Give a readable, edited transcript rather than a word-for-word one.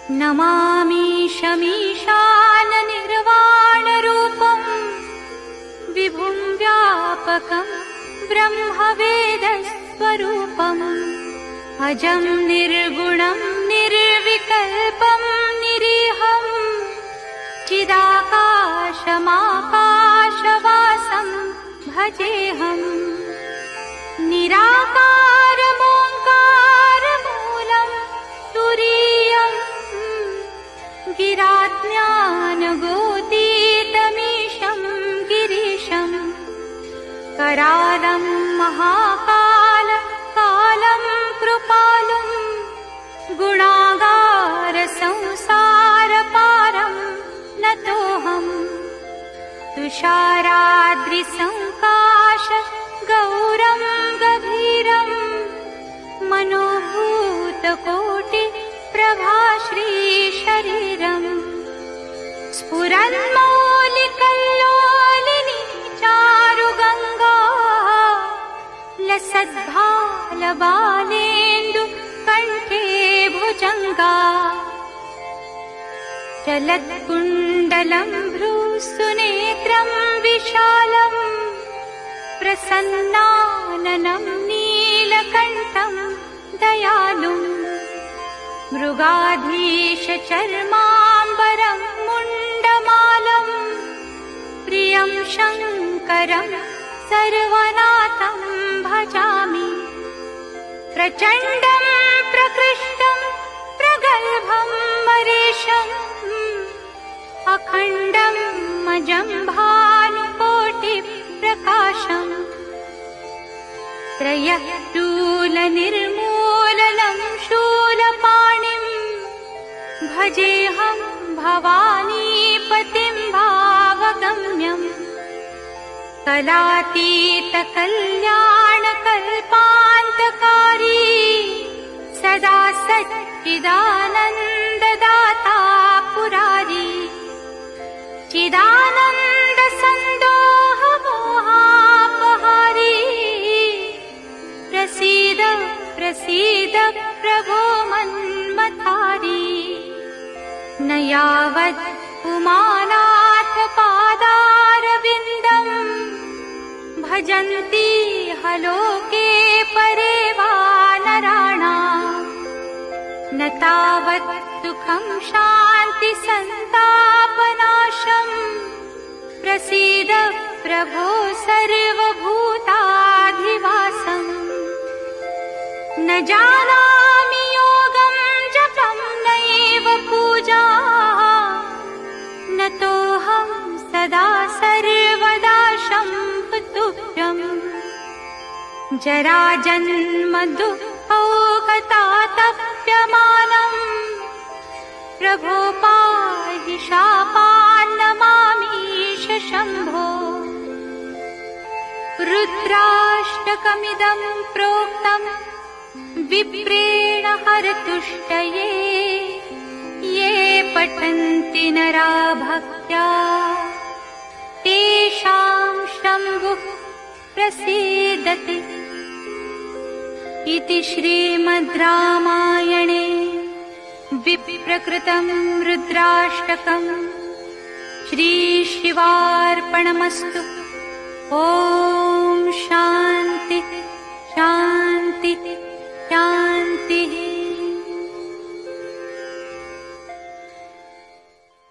नमामि शमीशाननिर्वाणरूपं विभुं व्यापकं ब्रह्मवेदस्वरूपम् अजं निर्गुणं निर्विकल्पं निरीहं चिदाकाशमाकाशवासं भजेऽहम् निराकारमोङ्कारमूलं तुरीयं गिराज्ञानगोतीतमीशं गिरीशं करालं महाकाल कालं कृपालुं गुणागारसंसारपारं नतोऽहम् तुषाराद्रिसङ्काश गौरं गभीरं मनोभूतकोटिप्रभाश्रीशरीरम् स्फुरन्मौलिकल्लोलिनी चारुगङ्गा लसद्भालबालेन्दु कण्ठे भुजङ्गा चलत्कुण्डलं भ्रूसुनेत्रं विशालम् प्रसन्नाननं नीलकण्ठं दयालुं मृगाधीशचर्माम्बरं मुण्डमालं प्रियं शङ्करं सर्वनाथं भजामि प्रचण्डं प्रकृष्टं प्रगल्भं मरीशम् अखण्डं मजं भानुकोटिप्रकाशम् त्रयशूलनिर्मूलनं शूलपाणिं भजेऽहं भवानीपतिं भावगम्यम् कलातीतकल्याणकल्पान्तकारी सदा सच्चिदानन्ददाता पुरारी चिदानन्दसन्दोहमोहापहारी प्रसीद प्रसीद प्रभो मन्मथारी न यावत् उमानाथ पादारविन्दं भजन्ति हलोके परे वा नराणाम् न तावत् सुखं शान्ति सन्तापनाशं प्रसीद प्रभो सर्वभूताधिवासम् न जानामि योगं जपं नैव पूजा नतोऽहं सदा सर्वदा शम्भुतुभ्यम् जराजन्म दुःखौघतातप्यमानम् प्रभो पाहि शापान्नमामीश शम्भो रुद्राष्टकमिदं प्रोक्तम् विप्रेण हरतुष्टये ये पठन्ति नरा भक्त्या तेषां शम्भुः प्रसीदति इति श्रीमद् रामायणे विप्रकृतं रुद्राष्टकं श्रीशिवार्पणमस्तु। ॐ शान्ति शान्ति शान्ति।